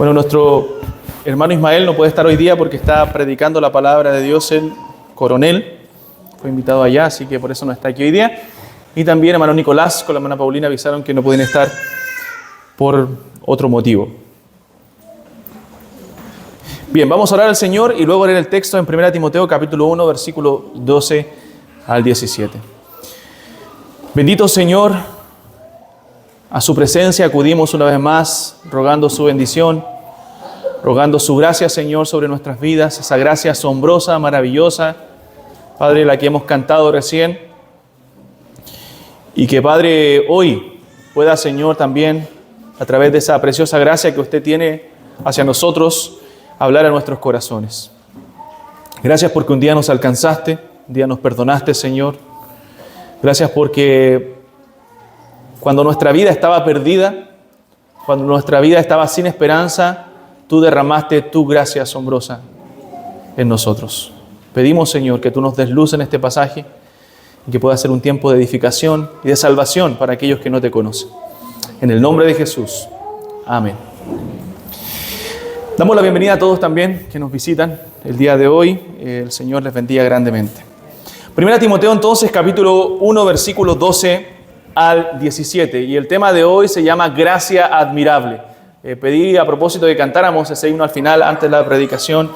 Bueno, nuestro hermano Ismael no puede estar hoy día porque está predicando la palabra de Dios en Coronel. Fue invitado allá, así que por eso no está aquí hoy día. Y también hermano Nicolás con la hermana Paulina avisaron que no pueden estar por otro motivo. Bien, vamos a orar al Señor y luego leer el texto en 1 Timoteo capítulo 1, versículo 12 al 17. Bendito Señor, a su presencia acudimos una vez más, rogando su bendición, rogando su gracia, Señor, sobre nuestras vidas, esa gracia asombrosa, maravillosa, Padre, la que hemos cantado recién, y que, Padre, hoy pueda, Señor, también, a través de esa preciosa gracia que usted tiene hacia nosotros, hablar a nuestros corazones. Gracias porque un día nos alcanzaste, un día nos perdonaste, Señor. Gracias porque cuando nuestra vida estaba perdida, cuando nuestra vida estaba sin esperanza, tú derramaste tu gracia asombrosa en nosotros. Pedimos, Señor, que tú nos des luz en este pasaje y que pueda ser un tiempo de edificación y de salvación para aquellos que no te conocen. En el nombre de Jesús. Amén. Damos la bienvenida a todos también que nos visitan el día de hoy. El Señor les bendiga grandemente. 1 Timoteo entonces, capítulo 1, versículos 12 al 17. Y el tema de hoy se llama Gracia Admirable. Pedí a propósito que cantáramos ese himno al final, antes de la predicación,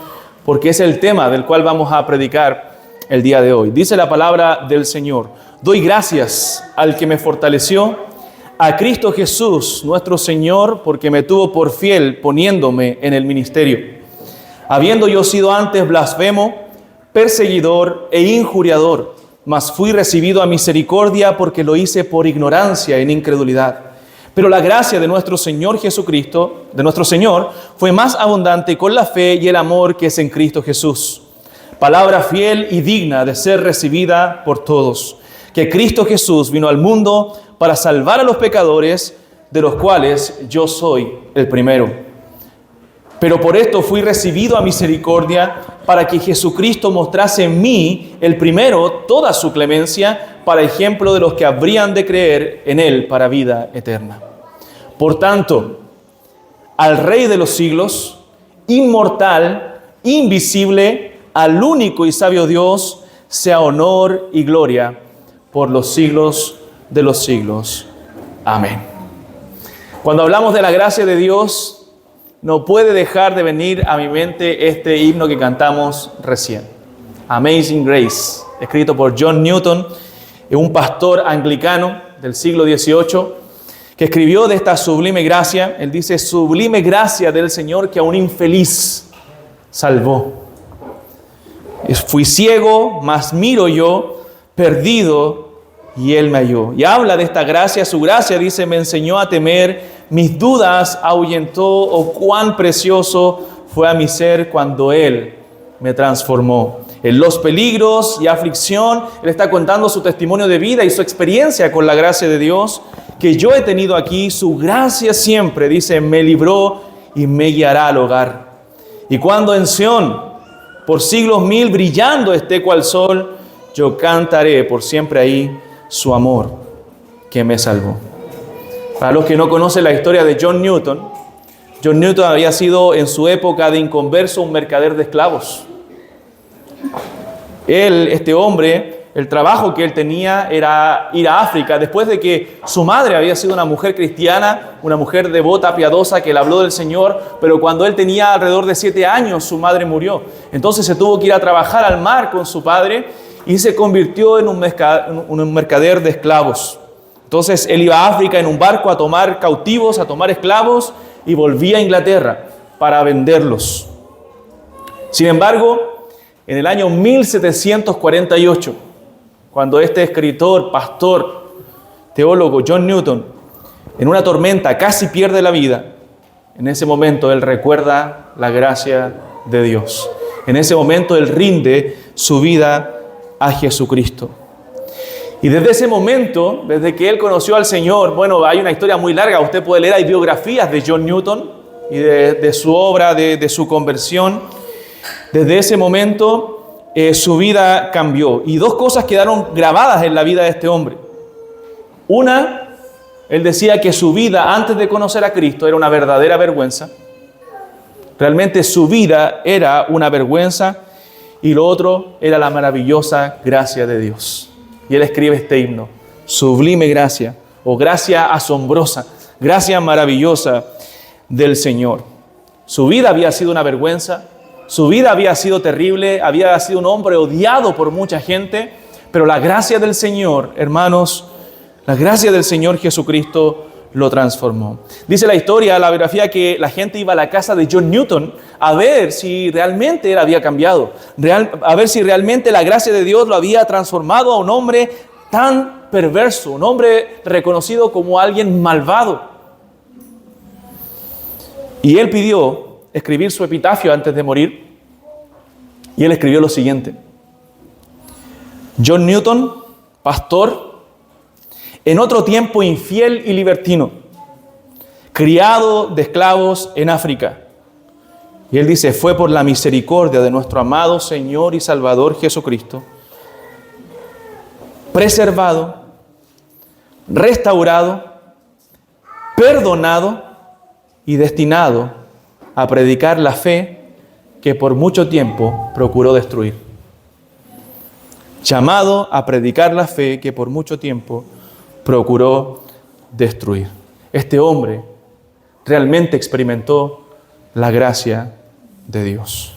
porque es el tema del cual vamos a predicar el día de hoy. Dice la palabra del Señor: doy gracias al que me fortaleció, a Cristo Jesús, nuestro Señor, porque me tuvo por fiel poniéndome en el ministerio. Habiendo yo sido antes blasfemo, perseguidor e injuriador, mas fui recibido a misericordia porque lo hice por ignorancia en incredulidad. Pero la gracia de nuestro Señor Jesucristo, de nuestro Señor, fue más abundante con la fe y el amor que es en Cristo Jesús. Palabra fiel y digna de ser recibida por todos, que Cristo Jesús vino al mundo para salvar a los pecadores, de los cuales yo soy el primero. Pero por esto fui recibido a misericordia, para que Jesucristo mostrase en mí, el primero, toda su clemencia, para ejemplo de los que habrían de creer en Él para vida eterna. Por tanto, al Rey de los siglos, inmortal, invisible, al único y sabio Dios, sea honor y gloria por los siglos de los siglos. Amén. Cuando hablamos de la gracia de Dios, no puede dejar de venir a mi mente este himno que cantamos recién. Amazing Grace, escrito por John Newton, un pastor anglicano del siglo XVIII, que escribió de esta sublime gracia. Él dice: sublime gracia del Señor que a un infeliz salvó. Fui ciego, mas miro yo, perdido, y Él me halló. Y habla de esta gracia. Su gracia, dice, me enseñó a temer, mis dudas ahuyentó, oh cuán precioso fue a mi ser cuando Él me transformó. En los peligros y aflicción, Él está contando su testimonio de vida y su experiencia con la gracia de Dios que yo he tenido aquí. Su gracia siempre, dice, me libró y me guiará al hogar. Y cuando en Sión, por siglos mil, brillando esté cual sol, yo cantaré por siempre ahí su amor que me salvó. Para los que no conocen la historia de John Newton había sido en su época de inconverso un mercader de esclavos. Este hombre, el trabajo que él tenía era ir a África, después de que su madre había sido una mujer cristiana, una mujer devota, piadosa, que le habló del Señor, pero cuando él tenía alrededor de 7 años, su madre murió. Entonces se tuvo que ir a trabajar al mar con su padre y se convirtió en un mercader de esclavos. Entonces él iba a África en un barco a tomar cautivos, a tomar esclavos, y volvía a Inglaterra para venderlos. Sin embargo, en el año 1748, cuando este escritor, pastor, teólogo John Newton, en una tormenta casi pierde la vida, en ese momento él recuerda la gracia de Dios. En ese momento él rinde su vida a Jesucristo. Y desde ese momento, desde que él conoció al Señor, bueno, hay una historia muy larga, usted puede leer, hay biografías de John Newton y de su obra, de su conversión. Desde ese momento su vida cambió y 2 cosas quedaron grabadas en la vida de este hombre. Una, él decía que su vida antes de conocer a Cristo era una verdadera vergüenza. Realmente su vida era una vergüenza y lo otro era la maravillosa gracia de Dios. Y él escribe este himno, sublime gracia o gracia asombrosa, gracia maravillosa del Señor. Su vida había sido una vergüenza, su vida había sido terrible, había sido un hombre odiado por mucha gente, pero la gracia del Señor, hermanos, la gracia del Señor Jesucristo lo transformó. Dice la historia, la biografía, que la gente iba a la casa de John Newton a ver si realmente él había cambiado, a ver si realmente la gracia de Dios lo había transformado a un hombre tan perverso, un hombre reconocido como alguien malvado. Y él pidió escribir su epitafio antes de morir, y él escribió lo siguiente: John Newton, pastor, en otro tiempo infiel y libertino, criado de esclavos en África. Y él dice, fue por la misericordia de nuestro amado Señor y Salvador Jesucristo, preservado, restaurado, perdonado y destinado a predicar la fe que por mucho tiempo procuró destruir. Llamado a predicar la fe que por mucho tiempo procuró destruir. Este hombre realmente experimentó la gracia de Dios.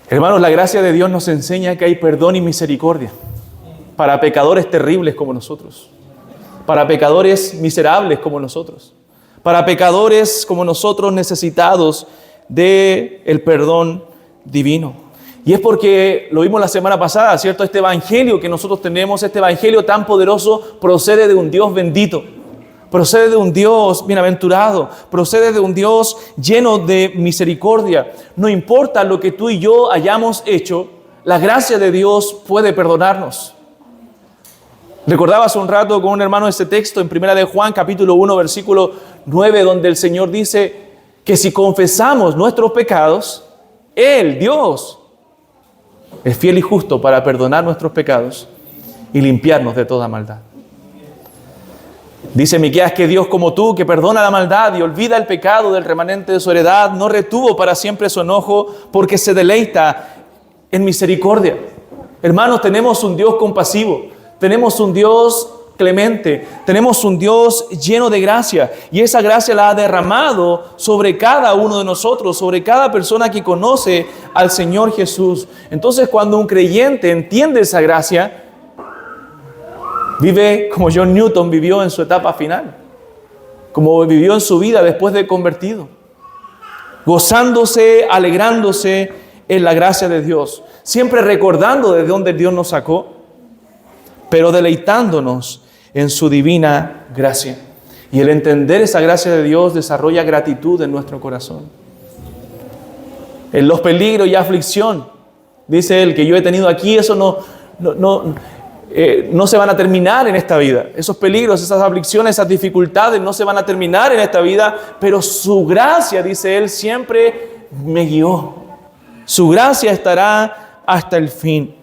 Hermanos, la gracia de Dios nos enseña que hay perdón y misericordia para pecadores terribles como nosotros, para pecadores miserables como nosotros, para pecadores como nosotros necesitados del perdón divino. Y es porque lo vimos la semana pasada, ¿cierto? Este evangelio que nosotros tenemos, este evangelio tan poderoso, procede de un Dios bendito, procede de un Dios bienaventurado, procede de un Dios lleno de misericordia. No importa lo que tú y yo hayamos hecho, la gracia de Dios puede perdonarnos. Recordaba hace un rato con un hermano este texto en 1 de Juan, capítulo 1, versículo 9, donde el Señor dice que si confesamos nuestros pecados, Él, Dios, es fiel y justo para perdonar nuestros pecados y limpiarnos de toda maldad. Dice Miqueas que Dios, como tú, que perdona la maldad y olvida el pecado del remanente de su heredad, no retuvo para siempre su enojo, porque se deleita en misericordia. Hermanos, tenemos un Dios compasivo, tenemos un Dios clemente, tenemos un Dios lleno de gracia, y esa gracia la ha derramado sobre cada uno de nosotros, sobre cada persona que conoce al Señor Jesús. Entonces, cuando un creyente entiende esa gracia, vive como John Newton vivió en su etapa final, como vivió en su vida después de convertido, gozándose, alegrándose en la gracia de Dios, siempre recordando de dónde Dios nos sacó, pero deleitándonos en su divina gracia. Y el entender esa gracia de Dios desarrolla gratitud en nuestro corazón. En los peligros y aflicción, dice él, que yo he tenido aquí, eso no se van a terminar en esta vida. Esos peligros, esas aflicciones, esas dificultades no se van a terminar en esta vida, pero su gracia, dice él, siempre me guió. Su gracia estará hasta el fin.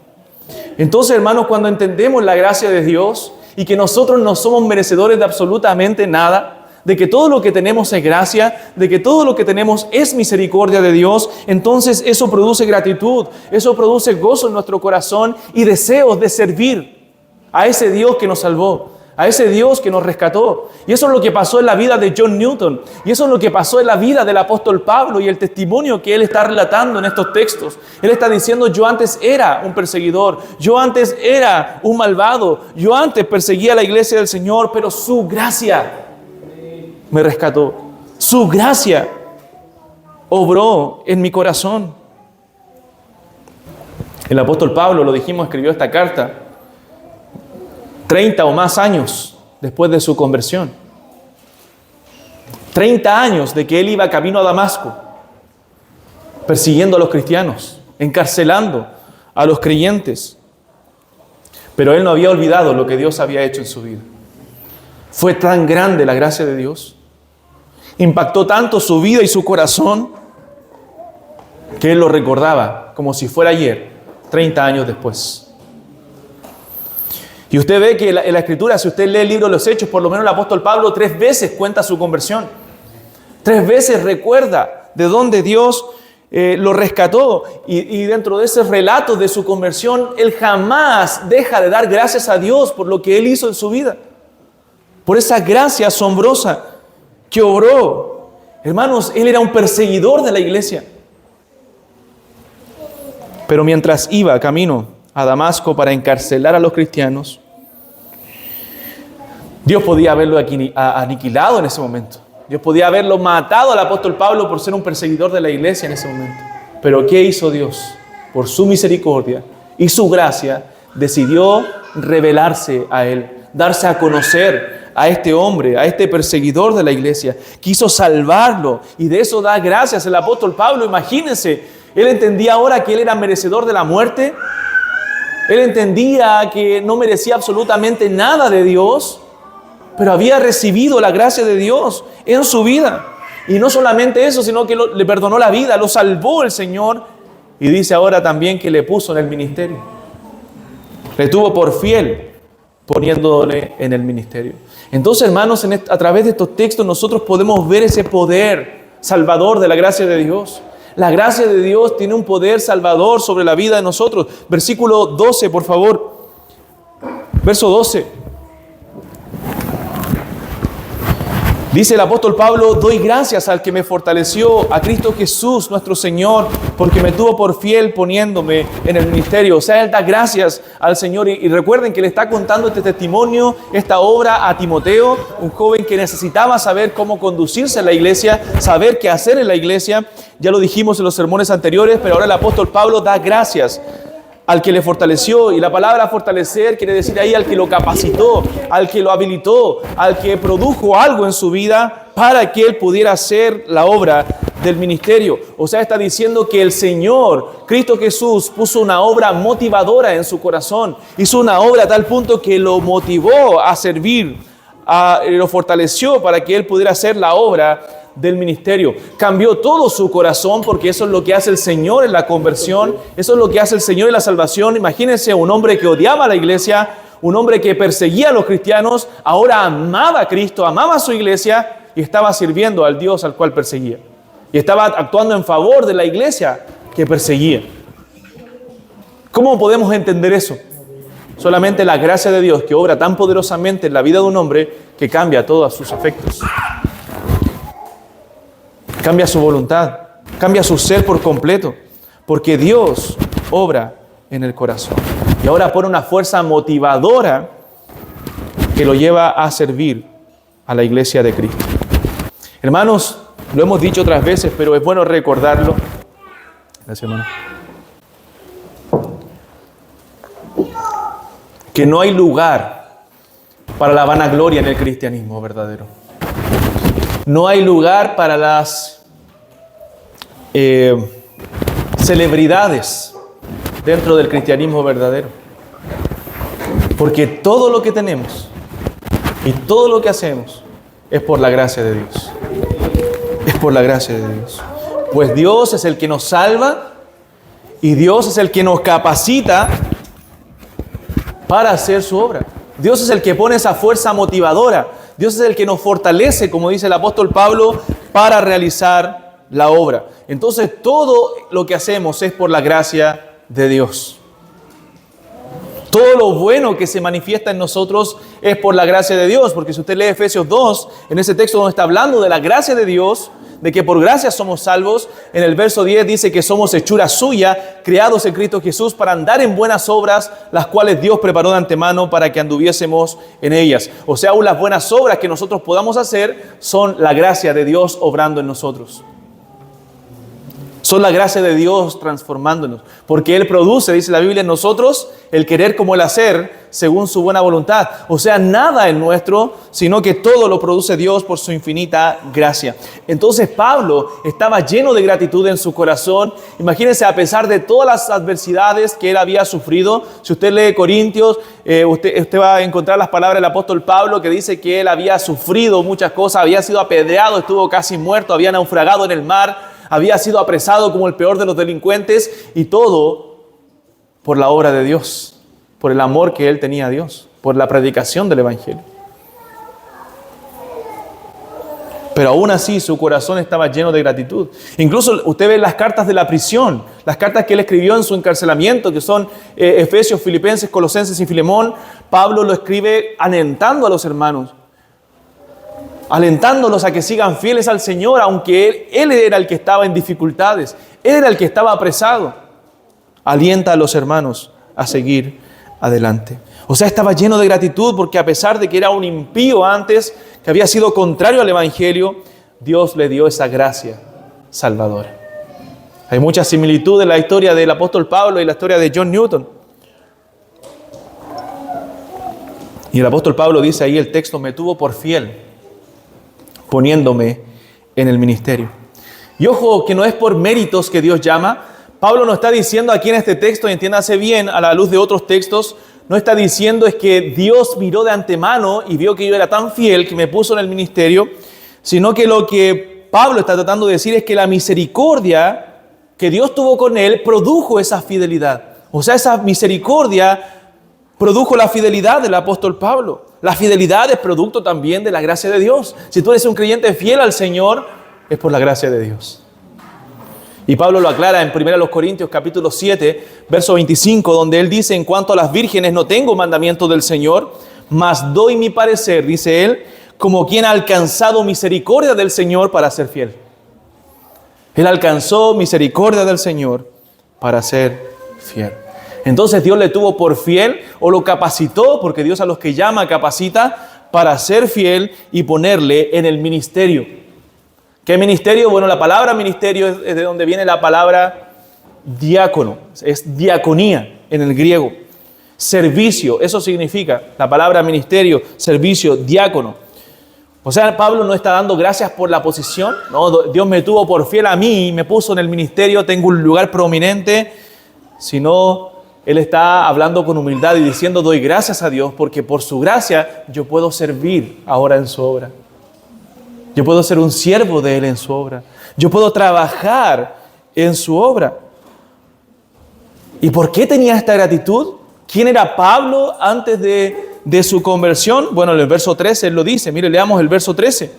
Entonces, hermanos, cuando entendemos la gracia de Dios y que nosotros no somos merecedores de absolutamente nada, de que todo lo que tenemos es gracia, de que todo lo que tenemos es misericordia de Dios, entonces eso produce gratitud, eso produce gozo en nuestro corazón y deseos de servir a ese Dios que nos salvó, a ese Dios que nos rescató. Y eso es lo que pasó en la vida de John Newton, y eso es lo que pasó en la vida del apóstol Pablo y el testimonio que él está relatando en estos textos. Él está diciendo, yo antes era un perseguidor, yo antes era un malvado, yo antes perseguía a la iglesia del Señor, pero su gracia me rescató, su gracia obró en mi corazón. El apóstol Pablo, lo dijimos, escribió esta carta 30 o más años después de su conversión. 30 años de que él iba camino a Damasco, persiguiendo a los cristianos, encarcelando a los creyentes. Pero él no había olvidado lo que Dios había hecho en su vida. Fue tan grande la gracia de Dios, impactó tanto su vida y su corazón, que él lo recordaba como si fuera ayer, 30 años después. Y usted ve que en la Escritura, si usted lee el libro de los Hechos, por lo menos el apóstol Pablo 3 veces cuenta su conversión. 3 veces recuerda de donde Dios lo rescató. Y dentro de ese relato de su conversión, él jamás deja de dar gracias a Dios por lo que él hizo en su vida. Por esa gracia asombrosa que obró. Hermanos, él era un perseguidor de la iglesia. Pero mientras iba camino a Damasco para encarcelar a los cristianos, Dios podía haberlo aniquilado en ese momento. Dios podía haberlo matado al apóstol Pablo por ser un perseguidor de la iglesia en ese momento. Pero ¿qué hizo Dios? Por su misericordia y su gracia, decidió revelarse a él, darse a conocer a este hombre, a este perseguidor de la iglesia. Quiso salvarlo y de eso da gracias el apóstol Pablo. Imagínense, él entendía ahora que él era merecedor de la muerte. Él entendía que no merecía absolutamente nada de Dios, pero había recibido la gracia de Dios en su vida. Y no solamente eso, sino que le perdonó la vida, lo salvó el Señor. Y dice ahora también que le puso en el ministerio. Le tuvo por fiel poniéndole en el ministerio. Entonces, hermanos, a través de estos textos nosotros podemos ver ese poder salvador de la gracia de Dios. La gracia de Dios tiene un poder salvador sobre la vida de nosotros. Versículo 12, por favor. Verso 12. Dice el apóstol Pablo: doy gracias al que me fortaleció, a Cristo Jesús nuestro Señor, porque me tuvo por fiel poniéndome en el ministerio. O sea, él da gracias al Señor. Y recuerden que le está contando este testimonio, esta obra a Timoteo, un joven que necesitaba saber cómo conducirse en la iglesia, saber qué hacer en la iglesia. Ya lo dijimos en los sermones anteriores, pero ahora el apóstol Pablo da gracias al que le fortaleció. Y la palabra fortalecer quiere decir ahí al que lo capacitó, al que lo habilitó, al que produjo algo en su vida para que él pudiera hacer la obra del ministerio. O sea, está diciendo que el Señor, Cristo Jesús, puso una obra motivadora en su corazón. Hizo una obra a tal punto que lo motivó a servir, lo fortaleció para que él pudiera hacer la obra del ministerio. Cambió todo su corazón, porque eso es lo que hace el Señor en la conversión, eso es lo que hace el Señor en la salvación. Imagínense un hombre que odiaba a la iglesia, un hombre que perseguía a los cristianos, ahora amaba a Cristo, amaba a su iglesia y estaba sirviendo al Dios al cual perseguía. Y estaba actuando en favor de la iglesia que perseguía. ¿Cómo podemos entender eso? Solamente la gracia de Dios, que obra tan poderosamente en la vida de un hombre, que cambia todos sus afectos. Cambia su voluntad, cambia su ser por completo, porque Dios obra en el corazón. Y ahora pone una fuerza motivadora que lo lleva a servir a la iglesia de Cristo. Hermanos, lo hemos dicho otras veces, pero es bueno recordarlo. Gracias, hermano. Que no hay lugar para la vanagloria en el cristianismo verdadero. No hay lugar para las celebridades dentro del cristianismo verdadero. Porque todo lo que tenemos y todo lo que hacemos es por la gracia de Dios. Es por la gracia de Dios. Pues Dios es el que nos salva y Dios es el que nos capacita para hacer su obra. Dios es el que pone esa fuerza motivadora. Dios es el que nos fortalece, como dice el apóstol Pablo, para realizar la obra. Entonces, todo lo que hacemos es por la gracia de Dios. Todo lo bueno que se manifiesta en nosotros es por la gracia de Dios. Porque si usted lee Efesios 2, en ese texto donde está hablando de la gracia de Dios, de que por gracia somos salvos, en el verso 10 dice que somos hechura suya, creados en Cristo Jesús para andar en buenas obras, las cuales Dios preparó de antemano para que anduviésemos en ellas. O sea, aún las buenas obras que nosotros podamos hacer son la gracia de Dios obrando en nosotros. Son la gracia de Dios transformándonos. Porque Él produce, dice la Biblia, en nosotros el querer como el hacer según su buena voluntad. O sea, nada es nuestro, sino que todo lo produce Dios por su infinita gracia. Entonces Pablo estaba lleno de gratitud en su corazón. Imagínense, a pesar de todas las adversidades que él había sufrido. Si usted lee Corintios, usted va a encontrar las palabras del apóstol Pablo, que dice que él había sufrido muchas cosas, había sido apedreado, estuvo casi muerto, había naufragado en el mar, había sido apresado como el peor de los delincuentes, y todo por la obra de Dios, por el amor que él tenía a Dios, por la predicación del Evangelio. Pero aún así su corazón estaba lleno de gratitud. Incluso usted ve las cartas de la prisión, las cartas que él escribió en su encarcelamiento, que son Efesios, Filipenses, Colosenses y Filemón. Pablo lo escribe alentando a los hermanos, alentándolos a que sigan fieles al Señor, aunque él era el que estaba en dificultades, él era el que estaba apresado. Alienta a los hermanos a seguir adelante. O sea, estaba lleno de gratitud porque a pesar de que era un impío antes, que había sido contrario al Evangelio, Dios le dio esa gracia salvadora. Hay mucha similitud en la historia del apóstol Pablo y la historia de John Newton. Y el apóstol Pablo dice ahí el texto: me tuvo por fiel, poniéndome en el ministerio. Y ojo, que no es por méritos que Dios llama. Pablo no está diciendo aquí en este texto, y entiéndase bien a la luz de otros textos, no está diciendo es que Dios miró de antemano y vio que yo era tan fiel que me puso en el ministerio, sino que lo que Pablo está tratando de decir es que la misericordia que Dios tuvo con él produjo esa fidelidad. O sea, esa misericordia produjo la fidelidad del apóstol Pablo. La fidelidad es producto también de la gracia de Dios. Si tú eres un creyente fiel al Señor, es por la gracia de Dios. Y Pablo lo aclara en 1 Corintios capítulo 7, verso 25, donde él dice: en cuanto a las vírgenes no tengo mandamiento del Señor, mas doy mi parecer, dice él, como quien ha alcanzado misericordia del Señor para ser fiel. Él alcanzó misericordia del Señor para ser fiel. Entonces Dios le tuvo por fiel, o lo capacitó, porque Dios a los que llama capacita, para ser fiel y ponerle en el ministerio. ¿Qué ministerio? Bueno, la palabra ministerio es de donde viene la palabra diácono. Es diaconía en el griego. Servicio, eso significa la palabra ministerio, servicio, diácono. O sea, Pablo no está dando gracias por la posición. No, Dios me tuvo por fiel a mí y me puso en el ministerio, tengo un lugar prominente. Sino él está hablando con humildad y diciendo: doy gracias a Dios porque por su gracia yo puedo servir ahora en su obra. Yo puedo ser un siervo de Él en su obra. Yo puedo trabajar en su obra. ¿Y por qué tenía esta gratitud? ¿Quién era Pablo antes de su conversión? Bueno, en el verso 13 él lo dice. Mire, leamos el verso 13.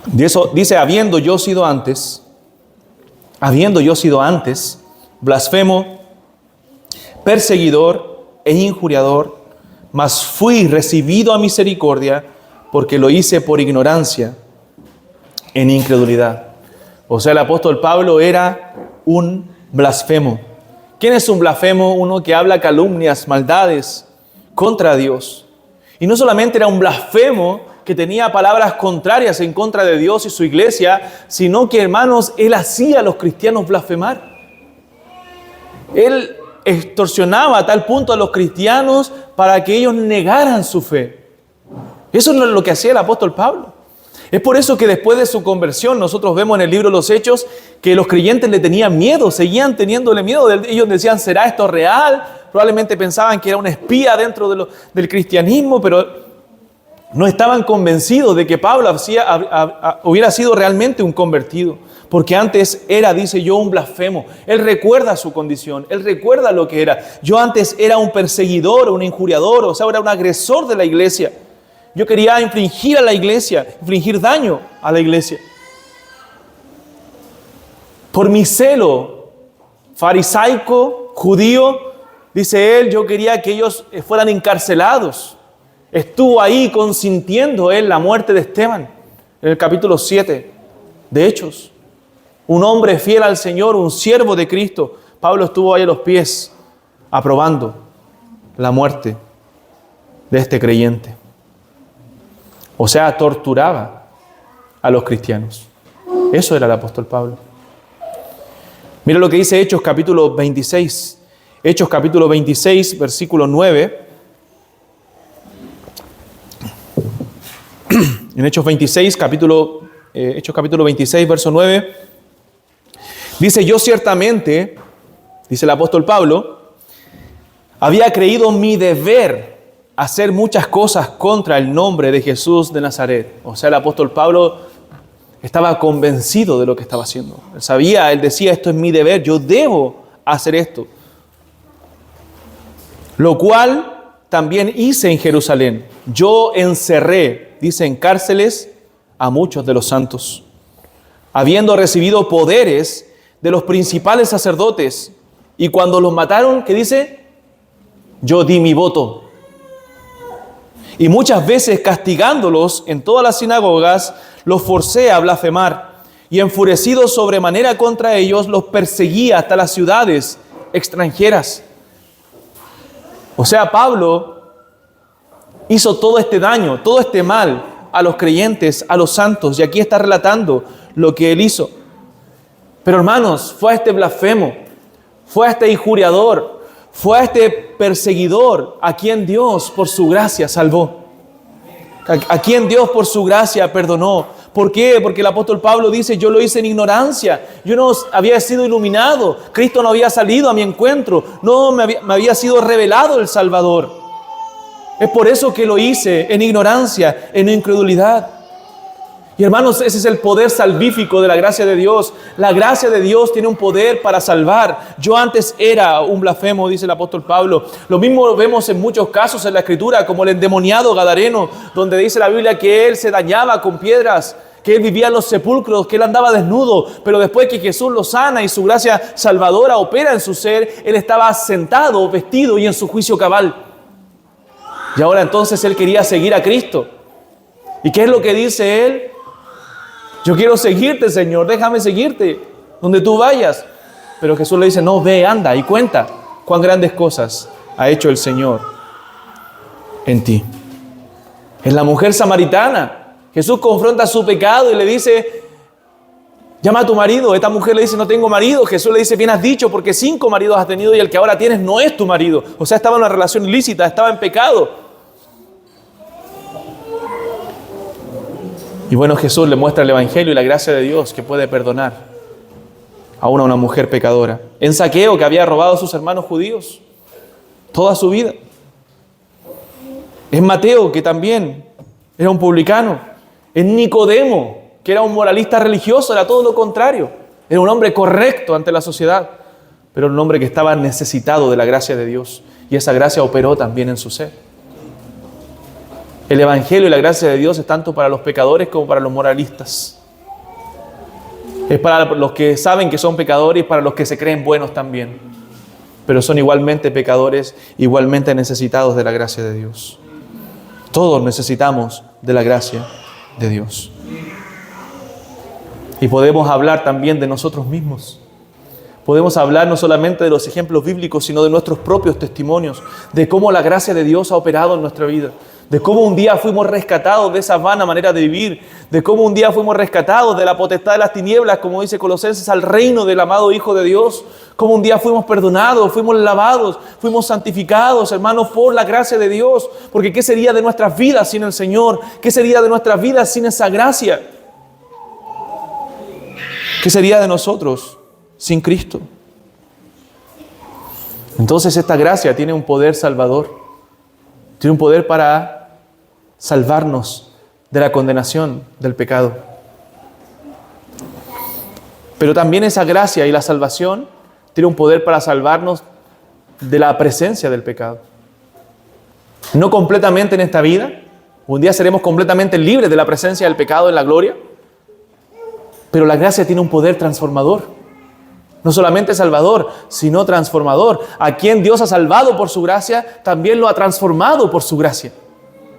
Dice: habiendo yo sido antes blasfemo, perseguidor e injuriador, mas fui recibido a misericordia, porque lo hice por ignorancia, en incredulidad. O sea, el apóstol Pablo era un blasfemo. ¿Quién es un blasfemo? Uno que habla calumnias, maldades contra Dios. Y no solamente era un blasfemo que tenía palabras contrarias en contra de Dios y su iglesia, sino que, hermanos, él hacía a los cristianos blasfemar. Él extorsionaba a tal punto a los cristianos para que ellos negaran su fe. Eso es lo que hacía el apóstol Pablo. Es por eso que después de su conversión, nosotros vemos en el libro de los Hechos que los creyentes le tenían miedo, seguían teniéndole miedo. Ellos decían: ¿será esto real? Probablemente pensaban que era un espía dentro del cristianismo, pero no estaban convencidos de que Pablo hubiera sido realmente un convertido. Porque antes era, dice yo, un blasfemo. Él recuerda su condición, él recuerda lo que era. Yo antes era un perseguidor, un injuriador, o sea, era un agresor de la iglesia. Yo quería infligir a la iglesia, infligir daño a la iglesia. Por mi celo farisaico, judío, dice él, yo quería que ellos fueran encarcelados. Estuvo ahí consintiendo él la muerte de Esteban, en el capítulo 7 de Hechos. Un hombre fiel al Señor, un siervo de Cristo. Pablo estuvo ahí a los pies, aprobando la muerte de este creyente. O sea, torturaba a los cristianos. Eso era el apóstol Pablo. Mira lo que dice Hechos capítulo 26. Hechos capítulo 26, versículo 9. En Hechos capítulo 26, verso 9. Dice: yo ciertamente, dice el apóstol Pablo, había creído mi deber hacer muchas cosas contra el nombre de Jesús de Nazaret. O sea, el apóstol Pablo estaba convencido de lo que estaba haciendo. Él sabía, él decía: esto es mi deber, yo debo hacer esto. Lo cual también hice en Jerusalén. yo encerré, dice, en cárceles a muchos de los santos, habiendo recibido poderes de los principales sacerdotes. Y cuando los mataron, ¿qué dice? Yo di mi voto. Y muchas veces castigándolos en todas las sinagogas, los forcé a blasfemar. Y enfurecido sobremanera contra ellos, los perseguía hasta las ciudades extranjeras. O sea, Pablo hizo todo este daño, todo este mal a los creyentes, a los santos. Y aquí está relatando lo que él hizo. Pero hermanos, fue a este blasfemo, fue a este injuriador, fue a este perseguidor a quien Dios por su gracia salvó. A quien Dios por su gracia perdonó. ¿Por qué? Porque el apóstol Pablo dice, yo lo hice en ignorancia, yo no había sido iluminado, Cristo no había salido a mi encuentro, no me había sido revelado el Salvador. Es por eso que lo hice en ignorancia, en incredulidad. Y hermanos, ese es el poder salvífico de la gracia de Dios. La gracia de Dios tiene un poder para salvar. Yo antes era un blasfemo, dice el apóstol Pablo. Lo mismo lo vemos en muchos casos en la Escritura, como el endemoniado gadareno, donde dice la Biblia que él se dañaba con piedras, que él vivía en los sepulcros, que él andaba desnudo, pero después que Jesús lo sana y su gracia salvadora opera en su ser, él estaba sentado, vestido y en su juicio cabal. Y ahora entonces él quería seguir a Cristo. ¿Y qué es lo que dice él? Yo quiero seguirte, Señor, déjame seguirte donde tú vayas. Pero Jesús le dice, no, ve, anda y cuenta cuán grandes cosas ha hecho el Señor en ti. En la mujer samaritana, Jesús confronta su pecado y le dice, llama a tu marido. Esta mujer le dice, no tengo marido. Jesús le dice, bien has dicho, porque 5 maridos has tenido y el que ahora tienes no es tu marido. O sea, estaba en una relación ilícita, estaba en pecado. Y bueno, Jesús le muestra el Evangelio y la gracia de Dios que puede perdonar aún a una mujer pecadora. En Zaqueo, que había robado a sus hermanos judíos toda su vida. En Mateo, que también era un publicano. En Nicodemo, que era un moralista religioso, era todo lo contrario. Era un hombre correcto ante la sociedad, pero un hombre que estaba necesitado de la gracia de Dios. Y esa gracia operó también en su ser. El Evangelio y la gracia de Dios es tanto para los pecadores como para los moralistas. Es para los que saben que son pecadores y para los que se creen buenos también. Pero son igualmente pecadores, igualmente necesitados de la gracia de Dios. Todos necesitamos de la gracia de Dios. Y podemos hablar también de nosotros mismos. Podemos hablar no solamente de los ejemplos bíblicos, sino de nuestros propios testimonios, de cómo la gracia de Dios ha operado en nuestra vida, de cómo un día fuimos rescatados de esa vana manera de vivir, de cómo un día fuimos rescatados de la potestad de las tinieblas, como dice Colosenses, al reino del amado Hijo de Dios, cómo un día fuimos perdonados, fuimos lavados, fuimos santificados, hermanos, por la gracia de Dios, porque ¿qué sería de nuestras vidas sin el Señor? ¿Qué sería de nuestras vidas sin esa gracia? ¿Qué sería de nosotros sin Cristo? Entonces esta gracia tiene un poder salvador, tiene un poder para salvarnos de la condenación del pecado. Pero también esa gracia y la salvación tiene un poder para salvarnos de la presencia del pecado. No completamente en esta vida, un día seremos completamente libres de la presencia del pecado en la gloria, pero la gracia tiene un poder transformador. No solamente salvador, sino transformador. A quien Dios ha salvado por su gracia, también lo ha transformado por su gracia.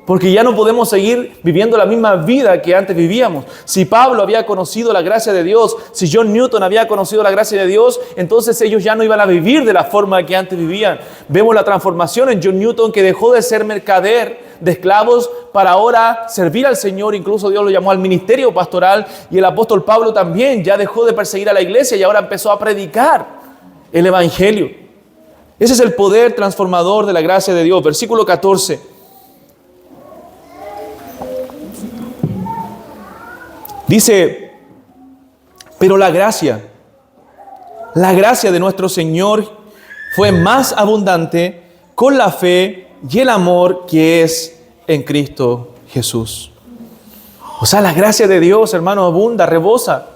Porque ya no podemos seguir viviendo la misma vida que antes vivíamos. Si Pablo había conocido la gracia de Dios, si John Newton había conocido la gracia de Dios, entonces ellos ya no iban a vivir de la forma que antes vivían. Vemos la transformación en John Newton, que dejó de ser mercader de esclavos para ahora servir al Señor. Incluso Dios lo llamó al ministerio pastoral, y el apóstol Pablo también ya dejó de perseguir a la iglesia y ahora empezó a predicar el Evangelio. Ese es el poder transformador de la gracia de Dios. Versículo 14. Dice, pero la gracia de nuestro Señor fue más abundante con la fe y el amor que es en Cristo Jesús. O sea, la gracia de Dios, hermano, abunda, rebosa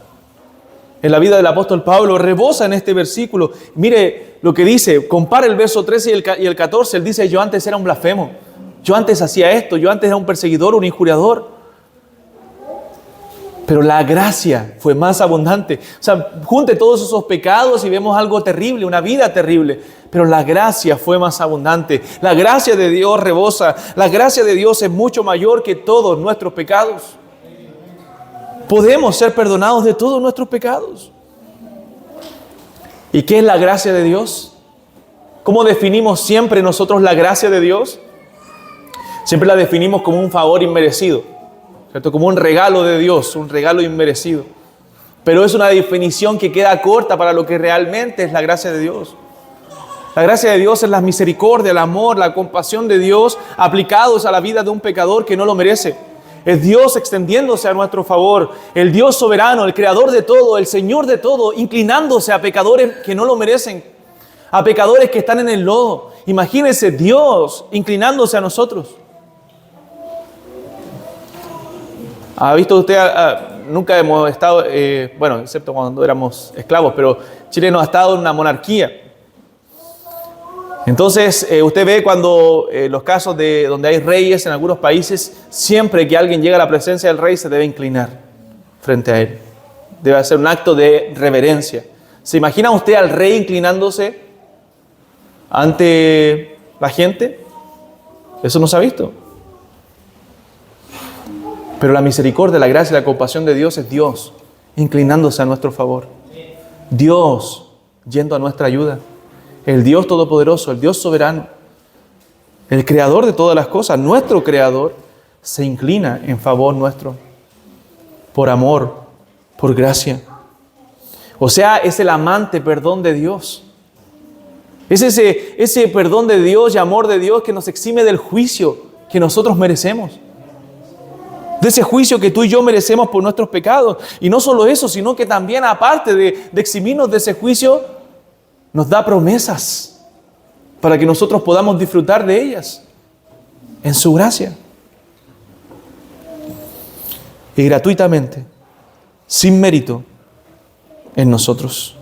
en la vida del apóstol Pablo, rebosa en este versículo. Mire lo que dice, compara el verso 13 y el 14, él dice, yo antes era un blasfemo. Yo antes hacía esto, yo antes era un perseguidor, un injuriador. Pero la gracia fue más abundante. O sea, junte todos esos pecados y vemos algo terrible, una vida terrible. Pero la gracia fue más abundante. La gracia de Dios rebosa. La gracia de Dios es mucho mayor que todos nuestros pecados. Podemos ser perdonados de todos nuestros pecados. ¿Y qué es la gracia de Dios? ¿Cómo definimos siempre nosotros la gracia de Dios? Siempre la definimos como un favor inmerecido, ¿cierto? Como un regalo de Dios, un regalo inmerecido. Pero es una definición que queda corta para lo que realmente es la gracia de Dios. La gracia de Dios es la misericordia, el amor, la compasión de Dios aplicados a la vida de un pecador que no lo merece. Es Dios extendiéndose a nuestro favor, el Dios soberano, el creador de todo, el Señor de todo, inclinándose a pecadores que no lo merecen, a pecadores que están en el lodo. Imagínense Dios inclinándose a nosotros. ¿Ha visto usted? Nunca hemos estado, bueno, excepto cuando éramos esclavos, pero Chile no ha estado en una monarquía. Entonces, usted ve cuando los casos de donde hay reyes en algunos países, siempre que alguien llega a la presencia del rey se debe inclinar frente a él. Debe hacer un acto de reverencia. ¿Se imagina usted al rey inclinándose ante la gente? Eso no se ha visto. Pero la misericordia, la gracia y la compasión de Dios es Dios inclinándose a nuestro favor. Dios yendo a nuestra ayuda. El Dios todopoderoso, el Dios soberano, el creador de todas las cosas, nuestro creador, se inclina en favor nuestro. Por amor, por gracia. O sea, es el amante perdón de Dios. Es ese perdón de Dios y amor de Dios que nos exime del juicio que nosotros merecemos. De ese juicio que tú y yo merecemos por nuestros pecados. Y no solo eso, sino que también aparte de eximirnos de ese juicio, nos da promesas para que nosotros podamos disfrutar de ellas en su gracia. Y gratuitamente, sin mérito en nosotros.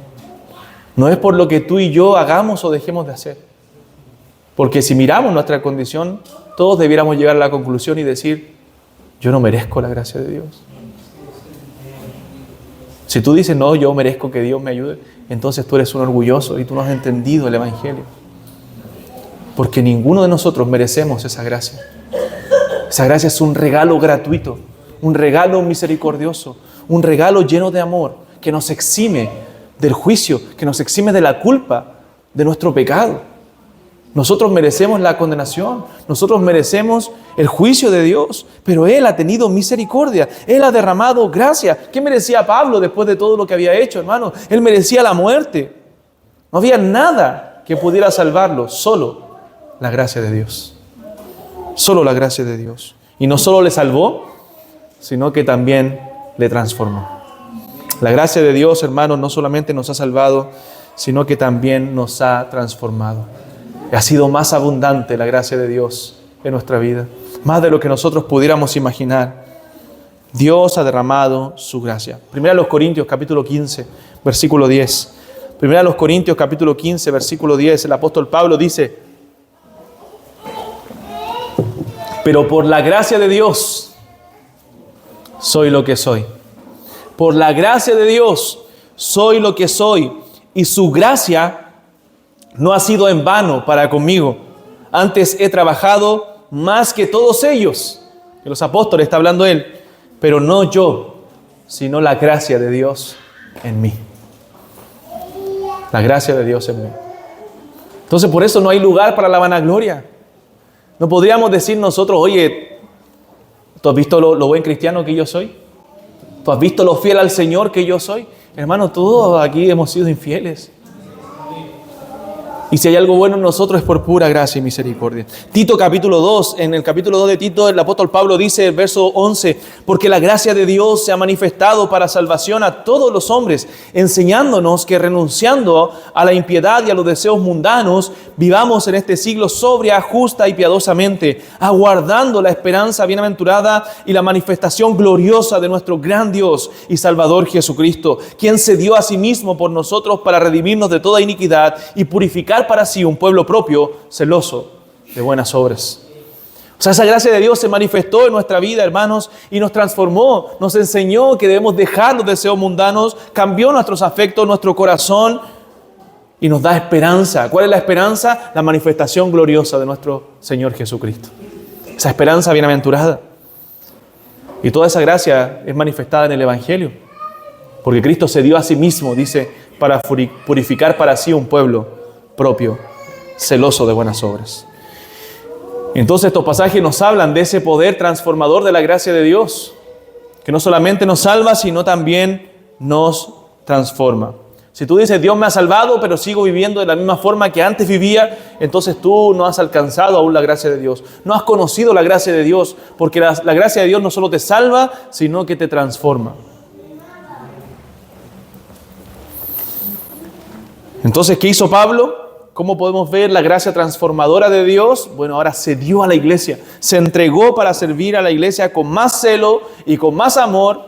No es por lo que tú y yo hagamos o dejemos de hacer. Porque si miramos nuestra condición, todos debiéramos llegar a la conclusión y decir, yo no merezco la gracia de Dios. Si tú dices, no, yo merezco que Dios me ayude, entonces tú eres un orgulloso y tú no has entendido el Evangelio. Porque ninguno de nosotros merecemos esa gracia. Esa gracia es un regalo gratuito, un regalo misericordioso, un regalo lleno de amor que nos exime del juicio, que nos exime de la culpa de nuestro pecado. Nosotros merecemos la condenación, nosotros merecemos el juicio de Dios, pero Él ha tenido misericordia, Él ha derramado gracia. ¿Qué merecía Pablo después de todo lo que había hecho, hermano? Él merecía la muerte. No había nada que pudiera salvarlo, solo la gracia de Dios. Solo la gracia de Dios. Y no solo le salvó, sino que también le transformó. La gracia de Dios, hermanos, no solamente nos ha salvado, sino que también nos ha transformado. Ha sido más abundante la gracia de Dios en nuestra vida, más de lo que nosotros pudiéramos imaginar. Dios ha derramado su gracia. Primera a los Corintios, capítulo 15, versículo 10. Primera a los Corintios, capítulo 15, versículo 10. El apóstol Pablo dice, pero por la gracia de Dios soy lo que soy. Por la gracia de Dios soy lo que soy. Y su gracia no ha sido en vano para conmigo. Antes he trabajado más que todos ellos. Que los apóstoles, está hablando él. Pero no yo, sino la gracia de Dios en mí. La gracia de Dios en mí. Entonces por eso no hay lugar para la vanagloria. No podríamos decir nosotros, oye, ¿tú has visto lo buen cristiano que yo soy? ¿Tú has visto lo fiel al Señor que yo soy? Hermano, todos aquí hemos sido infieles. Y si hay algo bueno en nosotros es por pura gracia y misericordia. Tito capítulo 2, en el capítulo 2 de Tito, el apóstol Pablo dice, el verso 11, porque la gracia de Dios se ha manifestado para salvación a todos los hombres, enseñándonos que renunciando a la impiedad y a los deseos mundanos, vivamos en este siglo sobria, justa y piadosamente, aguardando la esperanza bienaventurada y la manifestación gloriosa de nuestro gran Dios y Salvador Jesucristo, quien se dio a sí mismo por nosotros para redimirnos de toda iniquidad y purificar para sí un pueblo propio, celoso de buenas obras. O O sea, esa gracia de Dios se manifestó en nuestra vida, hermanos, y nos transformó, nos enseñó que debemos dejar los deseos mundanos, cambió nuestros afectos, nuestro corazón y nos da esperanza. ¿Cuál es la esperanza? La manifestación gloriosa de nuestro Señor Jesucristo. Esa esperanza bienaventurada. Y toda esa gracia es manifestada en el Evangelio. Porque Cristo se dio a sí mismo, dice, para purificar para sí un pueblo propio, celoso de buenas obras. Entonces estos pasajes nos hablan de ese poder transformador de la gracia de Dios, que no solamente nos salva, sino también nos transforma. Si tú dices, Dios me ha salvado, pero sigo viviendo de la misma forma que antes vivía, entonces tú no has alcanzado aún la gracia de Dios. No has conocido la gracia de Dios, porque la gracia de Dios no solo te salva, sino que te transforma. Entonces, ¿qué hizo Pablo? ¿Cómo podemos ver la gracia transformadora de Dios? Bueno, ahora se dio a la iglesia, se entregó para servir a la iglesia con más celo y con más amor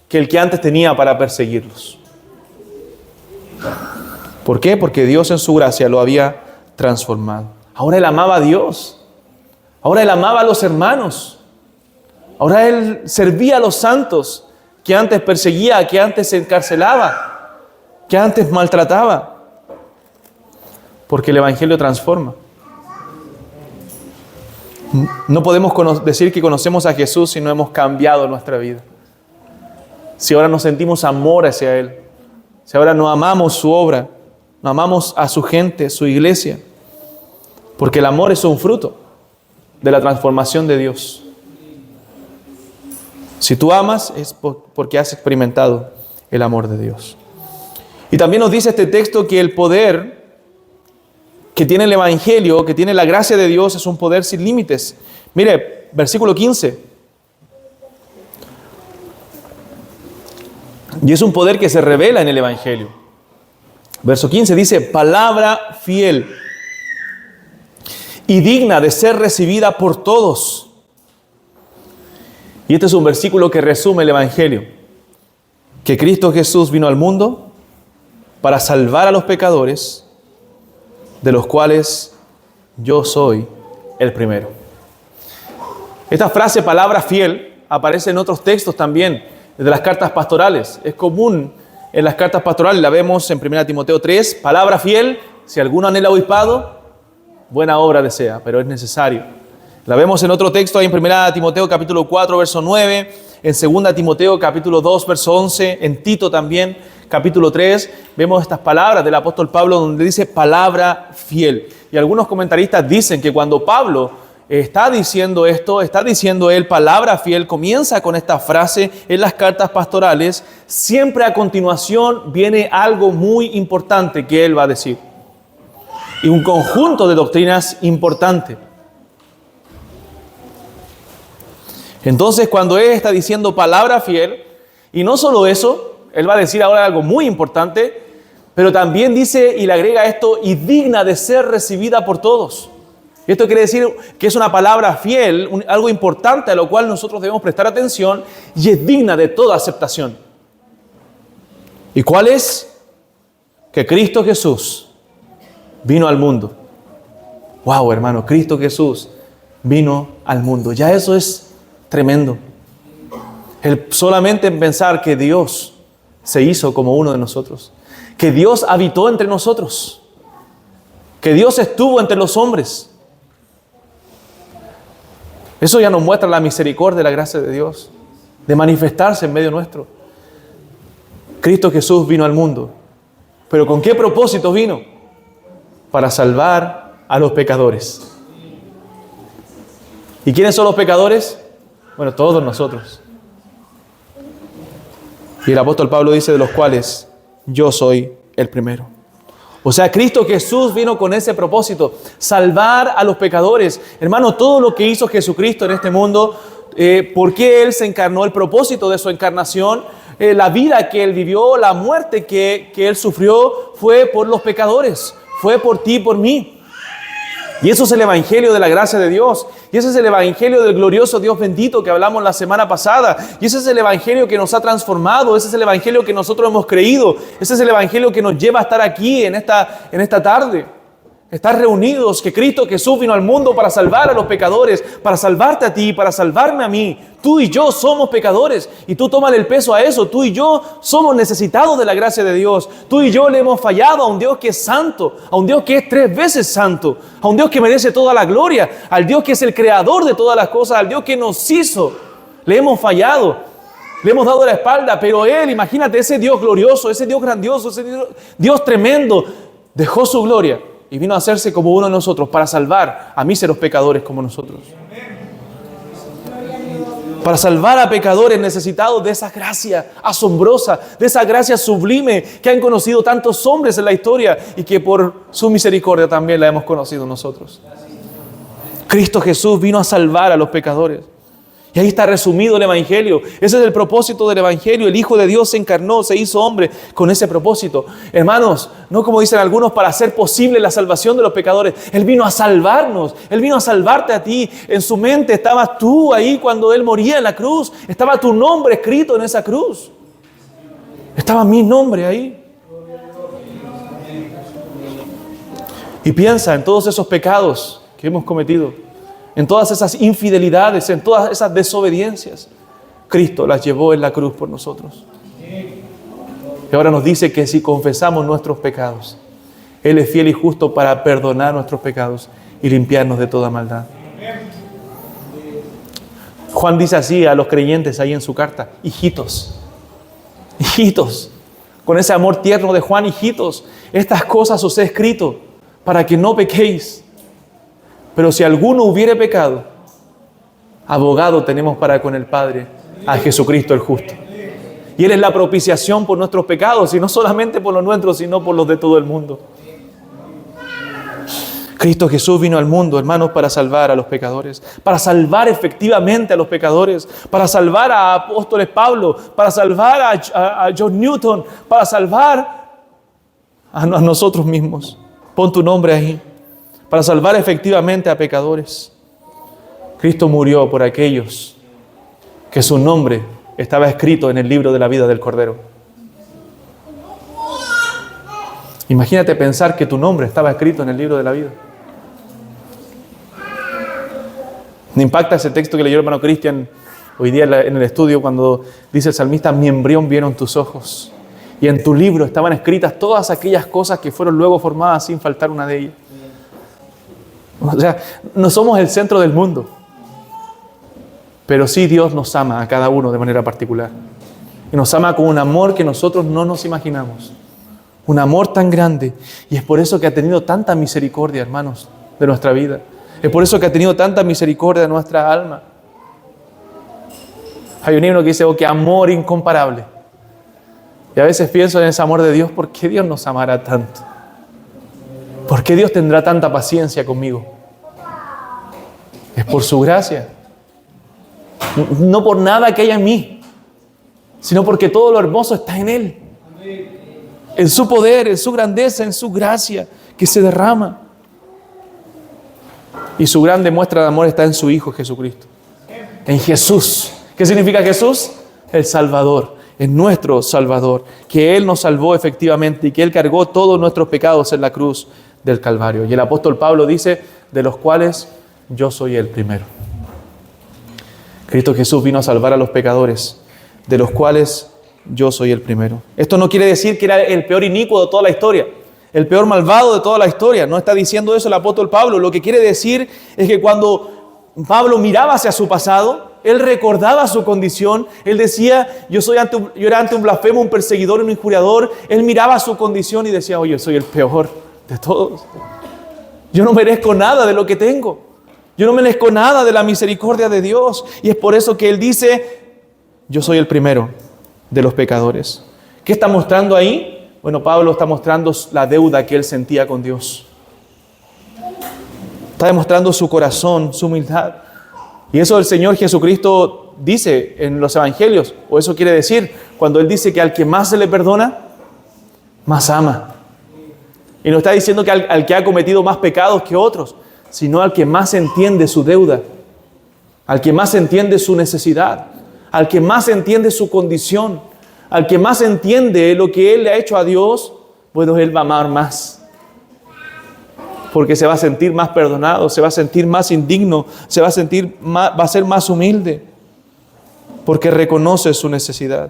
que el que antes tenía para perseguirlos. ¿Por qué? Porque Dios en su gracia lo había transformado. Ahora él amaba a Dios, ahora él amaba a los hermanos, ahora él servía a los santos que antes perseguía, que antes encarcelaba, que antes maltrataba. Porque el Evangelio transforma. No podemos decir que conocemos a Jesús si no hemos cambiado nuestra vida. Si ahora nos sentimos amor hacia Él. Si ahora no amamos su obra, no amamos a su gente, su iglesia. Porque el amor es un fruto de la transformación de Dios. Si tú amas es porque has experimentado el amor de Dios. Y también nos dice este texto que el poder que tiene el Evangelio, que tiene la gracia de Dios, es un poder sin límites. Mire, versículo 15. Y es un poder que se revela en el Evangelio. Verso 15 dice, palabra fiel y digna de ser recibida por todos. Y este es un versículo que resume el Evangelio. Que Cristo Jesús vino al mundo para salvar a los pecadores, de los cuales yo soy el primero. Esta frase, palabra fiel, aparece en otros textos también, de las cartas pastorales. Es común en las cartas pastorales, la vemos en 1 Timoteo 3, palabra fiel, si alguno anhela obispado, buena obra desea, pero es necesario. La vemos en otro texto, ahí en 1 Timoteo capítulo 4, verso 9, en 2 Timoteo capítulo 2, verso 11, en Tito también, capítulo 3, vemos estas palabras del apóstol Pablo donde dice palabra fiel. Y algunos comentaristas dicen que cuando Pablo está diciendo esto, está diciendo él palabra fiel, comienza con esta frase en las cartas pastorales, siempre a continuación viene algo muy importante que él va a decir. Y un conjunto de doctrinas importante. Entonces, cuando él está diciendo palabra fiel, y no solo eso, él va a decir ahora algo muy importante, pero también dice y le agrega esto, y digna de ser recibida por todos. Esto quiere decir que es una palabra fiel, algo importante a lo cual nosotros debemos prestar atención y es digna de toda aceptación. ¿Y cuál es? Que Cristo Jesús vino al mundo. ¡Wow, hermano! Cristo Jesús vino al mundo. Ya eso es tremendo. El solamente pensar que Dios se hizo como uno de nosotros, que Dios habitó entre nosotros, que Dios estuvo entre los hombres. Eso ya nos muestra la misericordia y la gracia de Dios, de manifestarse en medio nuestro. Cristo Jesús vino al mundo, pero ¿con qué propósito vino? Para salvar a los pecadores. ¿Y quiénes son los pecadores? Bueno, todos nosotros. Y el apóstol Pablo dice, de los cuales yo soy el primero. O sea, Cristo Jesús vino con ese propósito, salvar a los pecadores. Hermano, todo lo que hizo Jesucristo en este mundo, ¿por qué Él se encarnó? El propósito de su encarnación, la vida que Él vivió, la muerte que Él sufrió, fue por los pecadores, fue por ti y por mí. Y eso es el Evangelio de la gracia de Dios. Y ese es el Evangelio del glorioso Dios bendito que hablamos la semana pasada. Y ese es el Evangelio que nos ha transformado. Ese es el Evangelio que nosotros hemos creído. Ese es el Evangelio que nos lleva a estar aquí en esta tarde. estar reunidos, que Cristo Jesús vino al mundo para salvar a los pecadores, para salvarte a ti, para salvarme a mí. Tú y yo somos pecadores y tú tómale el peso a eso. Tú y yo somos necesitados de la gracia de Dios. Tú y yo le hemos fallado a un Dios que es santo, a un Dios que es 3 veces santo, a un Dios que merece toda la gloria, al Dios que es el creador de todas las cosas, al Dios que nos hizo. Le hemos fallado, le hemos dado la espalda, pero Él, imagínate, ese Dios glorioso, ese Dios grandioso, ese Dios tremendo, dejó su gloria y vino a hacerse como uno de nosotros para salvar a míseros pecadores como nosotros. Para salvar a pecadores necesitados de esa gracia asombrosa, de esa gracia sublime que han conocido tantos hombres en la historia y que por su misericordia también la hemos conocido nosotros. Cristo Jesús vino a salvar a los pecadores. Y ahí está resumido el Evangelio. Ese es el propósito del Evangelio. El Hijo de Dios se encarnó, se hizo hombre con ese propósito. Hermanos, no como dicen algunos, para hacer posible la salvación de los pecadores. Él vino a salvarnos. Él vino a salvarte a ti. En su mente estabas tú ahí cuando Él moría en la cruz. Estaba tu nombre escrito en esa cruz. Estaba mi nombre ahí. Y piensa en todos esos pecados que hemos cometido, en todas esas infidelidades, en todas esas desobediencias. Cristo las llevó en la cruz por nosotros. Y ahora nos dice que si confesamos nuestros pecados, Él es fiel y justo para perdonar nuestros pecados y limpiarnos de toda maldad. Juan dice así a los creyentes ahí en su carta: hijitos, hijitos, con ese amor tierno de Juan, hijitos, estas cosas os he escrito para que no pequéis. Pero si alguno hubiere pecado, abogado tenemos para con el Padre, a Jesucristo el justo. Y Él es la propiciación por nuestros pecados, y no solamente por los nuestros, sino por los de todo el mundo. Cristo Jesús vino al mundo, hermanos, para salvar a los pecadores, para salvar efectivamente a los pecadores, para salvar a apóstoles Pablo, para salvar a John Newton, para salvar a nosotros mismos. Pon tu nombre ahí. Para salvar efectivamente a pecadores. Cristo murió por aquellos que su nombre estaba escrito en el libro de la vida del Cordero. Imagínate pensar que tu nombre estaba escrito en el libro de la vida. Me impacta ese texto que leyó el hermano Cristian hoy día en el estudio cuando dice el salmista: mi embrión vieron tus ojos y en tu libro estaban escritas todas aquellas cosas que fueron luego formadas sin faltar una de ellas. O sea, no somos el centro del mundo, pero sí Dios nos ama a cada uno de manera particular. Y nos ama con un amor que nosotros no nos imaginamos. Un amor tan grande. Y es por eso que ha tenido tanta misericordia, hermanos, de nuestra vida. Es por eso que ha tenido tanta misericordia de nuestra alma. Hay un himno que dice: oh, qué amor incomparable. Y a veces pienso en ese amor de Dios. ¿Por qué Dios nos amará tanto? ¿Por qué Dios tendrá tanta paciencia conmigo? Es por su gracia. No por nada que haya en mí, sino porque todo lo hermoso está en Él. En su poder, en su grandeza, en su gracia que se derrama. Y su grande muestra de amor está en su Hijo Jesucristo. En Jesús. ¿Qué significa Jesús? El Salvador. Es nuestro Salvador. Que Él nos salvó efectivamente y que Él cargó todos nuestros pecados en la cruz del Calvario. Y el apóstol Pablo dice: de los cuales yo soy el primero. Cristo Jesús vino a salvar a los pecadores, de los cuales yo soy el primero. Esto no quiere decir que era el peor inicuo de toda la historia, el peor malvado de toda la historia. No está diciendo eso el apóstol Pablo. Lo que quiere decir es que cuando Pablo miraba hacia su pasado, él recordaba su condición. Él decía: yo era ante un blasfemo, un perseguidor, un injuriador. Él miraba su condición y decía: oye, soy el peor de todos. Yo no merezco nada de lo que tengo. Yo no merezco nada de la misericordia de Dios. Y es por eso que Él dice: yo soy el primero de los pecadores. ¿Qué está mostrando ahí? Bueno, Pablo está mostrando la deuda que él sentía con Dios. Está demostrando su corazón, su humildad. Y eso el Señor Jesucristo dice en los evangelios, o eso quiere decir cuando Él dice que al que más se le perdona, más ama. Y no está diciendo que al que ha cometido más pecados que otros, sino al que más entiende su deuda, al que más entiende su necesidad, al que más entiende su condición, al que más entiende lo que Él le ha hecho a Dios. Bueno, Él va a amar más. porque se va a sentir más perdonado, se va a sentir más indigno, va a ser más humilde, porque reconoce su necesidad.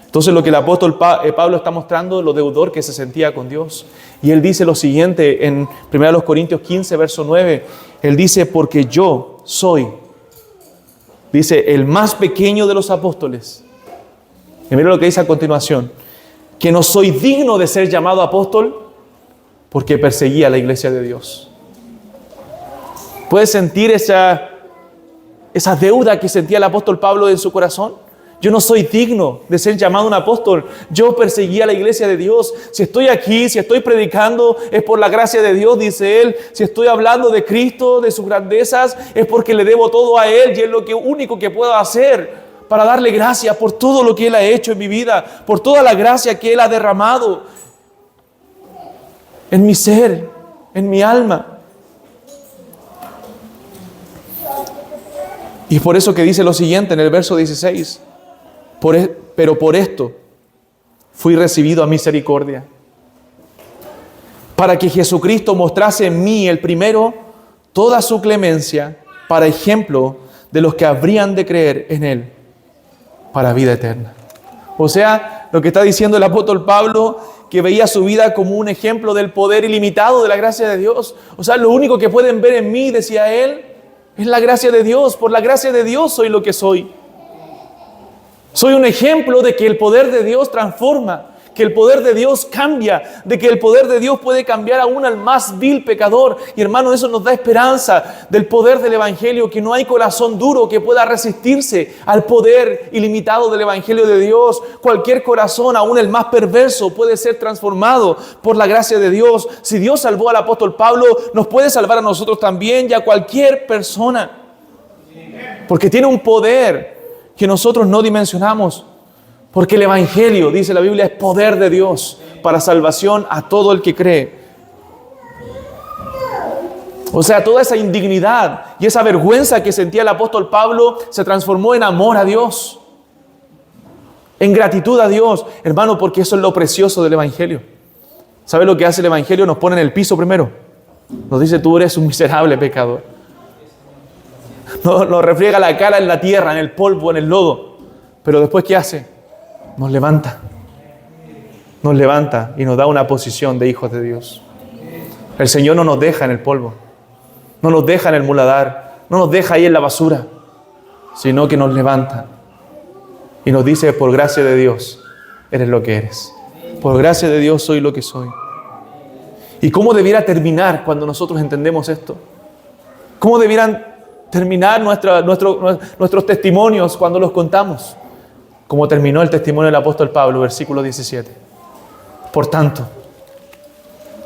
Entonces lo que el apóstol Pablo está mostrando, lo deudor que se sentía con Dios. Y él dice lo siguiente en 1 Corintios 15, verso 9. Él dice, porque yo soy, dice, el más pequeño de los apóstoles. Y mira lo que dice a continuación, que no soy digno de ser llamado apóstol porque perseguía a la iglesia de Dios. ¿Puedes sentir esa deuda que sentía el apóstol Pablo en su corazón? Yo no soy digno de ser llamado un apóstol. Yo perseguía a la iglesia de Dios. Si estoy aquí, si estoy predicando, es por la gracia de Dios, dice él. Si estoy hablando de Cristo, de sus grandezas, es porque le debo todo a Él y es lo único que puedo hacer para darle gracias por todo lo que Él ha hecho en mi vida, por toda la gracia que Él ha derramado en mi ser, en mi alma. Y por eso que dice lo siguiente en el verso 16. Pero por esto fui recibido a misericordia, para que Jesucristo mostrase en mí el primero toda su clemencia, para ejemplo de los que habrían de creer en Él para vida eterna. O sea, lo que está diciendo el apóstol Pablo, que veía su vida como un ejemplo del poder ilimitado de la gracia de Dios. O sea, lo único que pueden ver en mí, decía él, es la gracia de Dios. Por la gracia de Dios soy lo que soy. Soy un ejemplo de que el poder de Dios transforma, que el poder de Dios cambia, de que el poder de Dios puede cambiar aún al más vil pecador. Y hermano, eso nos da esperanza del poder del Evangelio, que no hay corazón duro que pueda resistirse al poder ilimitado del Evangelio de Dios. Cualquier corazón, aún el más perverso, puede ser transformado por la gracia de Dios. Si Dios salvó al apóstol Pablo, nos puede salvar a nosotros también y a cualquier persona, porque tiene un poder que nosotros no dimensionamos. Porque el Evangelio, dice la Biblia, es poder de Dios para salvación a todo el que cree. O sea, toda esa indignidad y esa vergüenza que sentía el apóstol Pablo se transformó en amor a Dios, en gratitud a Dios, hermano, porque eso es lo precioso del Evangelio. ¿Sabe lo que hace el Evangelio? Nos pone en el piso primero. Nos dice, tú eres un miserable pecador. Nos refriega la cara en la tierra, en el polvo, en el lodo. Pero después, ¿qué hace? Nos levanta y nos da una posición de hijos de Dios. El Señor no nos deja en el polvo, no nos deja en el muladar, no nos deja ahí en la basura, sino que nos levanta y nos dice, por gracia de Dios, eres lo que eres. Por gracia de Dios soy lo que soy. ¿Y cómo debiera terminar cuando nosotros entendemos esto? ¿Cómo debieran terminar nuestros testimonios cuando los contamos? Como terminó el testimonio del apóstol Pablo, versículo 17. Por tanto,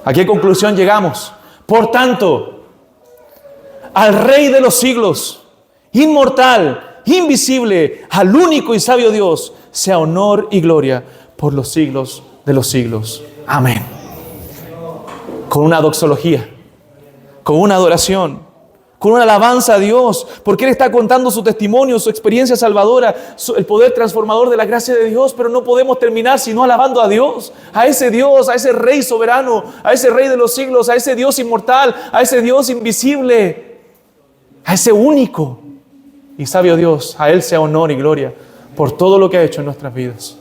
¿a qué conclusión llegamos? Por tanto, al Rey de los siglos, inmortal, invisible, al único y sabio Dios, sea honor y gloria por los siglos de los siglos. Amén. Con una doxología, con una adoración, con una alabanza a Dios, porque Él está contando su testimonio, su experiencia salvadora, el poder transformador de la gracia de Dios, pero no podemos terminar sino alabando a Dios, a ese Rey soberano, a ese Rey de los siglos, a ese Dios inmortal, a ese Dios invisible, a ese único y sabio Dios. A Él sea honor y gloria por todo lo que ha hecho en nuestras vidas,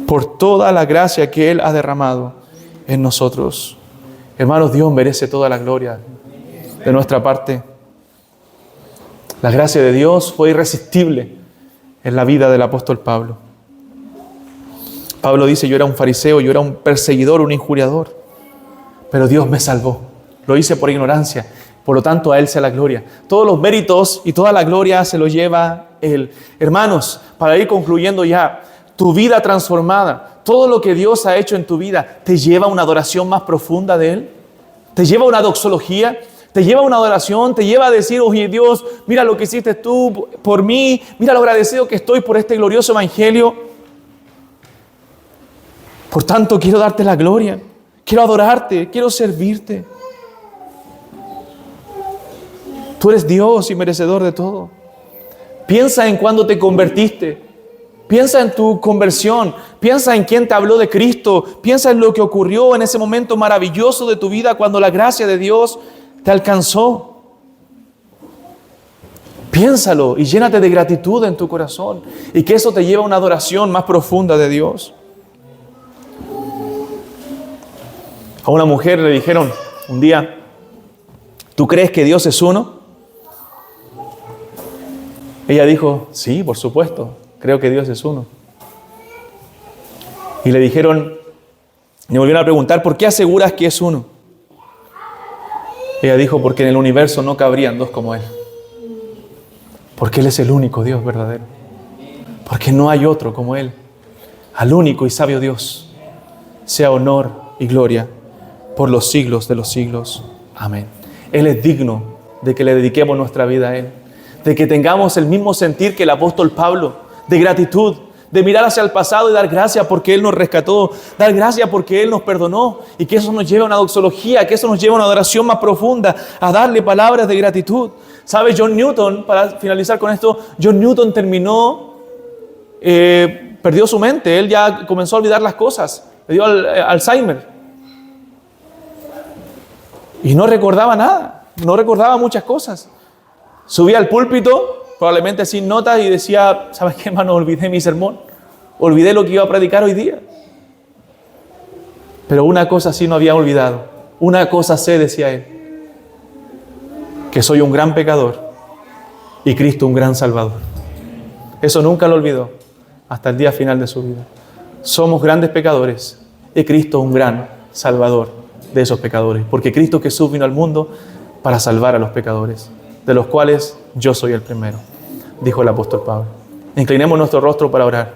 por toda la gracia que Él ha derramado en nosotros. Hermanos, Dios merece toda la gloria de nuestra parte. La gracia de Dios fue irresistible en la vida del apóstol Pablo. Pablo dice, yo era un fariseo, yo era un perseguidor, un injuriador, pero Dios me salvó. Lo hice por ignorancia, por lo tanto a Él sea la gloria. Todos los méritos y toda la gloria se lo lleva Él. Hermanos, para ir concluyendo ya, tu vida transformada, todo lo que Dios ha hecho en tu vida, ¿te lleva a una adoración más profunda de Él? ¿Te lleva a una doxología? ¿Te lleva a una adoración? ¿Te lleva a decir, oye Dios, mira lo que hiciste tú por mí, mira lo agradecido que estoy por este glorioso evangelio? Por tanto, quiero darte la gloria, quiero adorarte, quiero servirte. Tú eres Dios y merecedor de todo. Piensa en cuando te convertiste. Piensa en tu conversión. Piensa en quién te habló de Cristo. Piensa en lo que ocurrió en ese momento maravilloso de tu vida cuando la gracia de Dios te alcanzó. Piénsalo y llénate de gratitud en tu corazón y que eso te lleve a una adoración más profunda de Dios. A una mujer le dijeron un día, ¿tú crees que Dios es uno? Ella dijo, sí, por supuesto, creo que Dios es uno. Y le dijeron, le volvieron a preguntar, ¿por qué aseguras que es uno? Ella dijo, porque en el universo no cabrían dos como Él. Porque Él es el único Dios verdadero. Porque no hay otro como Él. Al único y sabio Dios, sea honor y gloria por los siglos de los siglos. Amén. Él es digno de que le dediquemos nuestra vida a Él. De que tengamos el mismo sentir que el apóstol Pablo, de gratitud, de mirar hacia el pasado y dar gracias porque Él nos rescató, dar gracias porque Él nos perdonó, y que eso nos lleve a una doxología, que eso nos lleve a una adoración más profunda, a darle palabras de gratitud. ¿Sabe? John Newton, para finalizar con esto, John Newton perdió su mente, él ya comenzó a olvidar las cosas, le dio Alzheimer. Y no recordaba nada, no recordaba muchas cosas. Subía al púlpito, probablemente sin notas, y decía, ¿sabes qué, hermano? Olvidé mi sermón, olvidé lo que iba a predicar hoy día. Pero una cosa sí no había olvidado, una cosa sé, decía él, que soy un gran pecador y Cristo un gran Salvador. Eso nunca lo olvidó hasta el día final de su vida. Somos grandes pecadores y Cristo un gran Salvador de esos pecadores, porque Cristo Jesús vino al mundo para salvar a los pecadores, de los cuales yo soy el primero, dijo el apóstol Pablo. Inclinemos nuestro rostro para orar.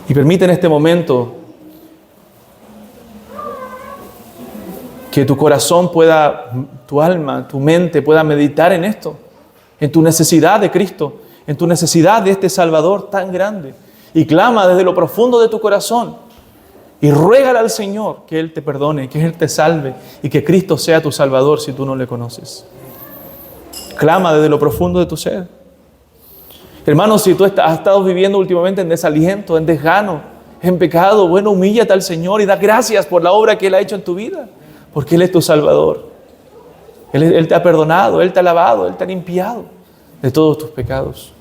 Y permite en este momento que tu corazón pueda, tu alma, tu mente pueda meditar en esto, en tu necesidad de Cristo, en tu necesidad de este Salvador tan grande. Y clama desde lo profundo de tu corazón y ruégale al Señor que Él te perdone, que Él te salve y que Cristo sea tu Salvador si tú no le conoces. Clama desde lo profundo de tu ser. Hermano, si tú has estado viviendo últimamente en desaliento, en desgano, en pecado, bueno, humíllate al Señor y da gracias por la obra que Él ha hecho en tu vida, porque Él es tu Salvador. Él te ha perdonado, Él te ha lavado, Él te ha limpiado de todos tus pecados.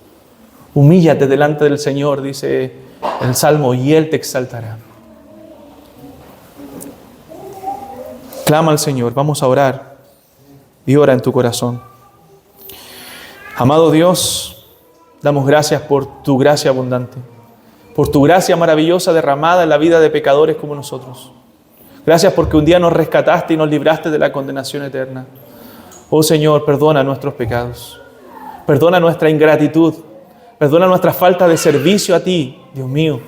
Humíllate delante del Señor, dice el Salmo, y Él te exaltará. Clama al Señor, vamos a orar y ora en tu corazón. Amado Dios, damos gracias por tu gracia abundante, por tu gracia maravillosa derramada en la vida de pecadores como nosotros. Gracias porque un día nos rescataste y nos libraste de la condenación eterna. Oh Señor, perdona nuestros pecados, perdona nuestra ingratitud, perdona nuestra falta de servicio a ti, Dios mío.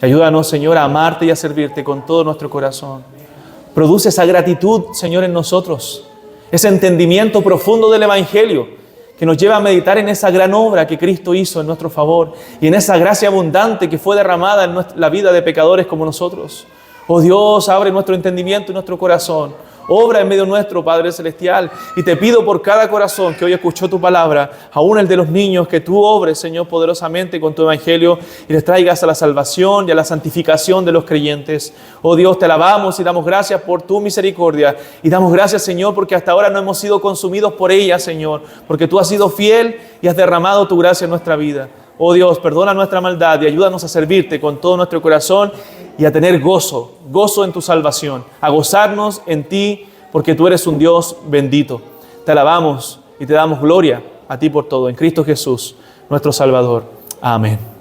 Y ayúdanos, Señor, a amarte y a servirte con todo nuestro corazón. Produce esa gratitud, Señor, en nosotros, ese entendimiento profundo del Evangelio que nos lleva a meditar en esa gran obra que Cristo hizo en nuestro favor y en esa gracia abundante que fue derramada en la vida de pecadores como nosotros. Oh Dios, abre nuestro entendimiento y nuestro corazón. Obra en medio nuestro, Padre Celestial. Y te pido por cada corazón que hoy escuchó tu palabra, aún el de los niños, que tú obres, Señor, poderosamente con tu Evangelio y les traigas a la salvación y a la santificación de los creyentes. Oh Dios, te alabamos y damos gracias por tu misericordia. Y damos gracias, Señor, porque hasta ahora no hemos sido consumidos por ella, Señor, porque tú has sido fiel y has derramado tu gracia en nuestra vida. Oh Dios, perdona nuestra maldad y ayúdanos a servirte con todo nuestro corazón y a tener gozo en tu salvación, a gozarnos en ti, porque tú eres un Dios bendito. Te alabamos y te damos gloria a ti por todo, en Cristo Jesús, nuestro Salvador. Amén.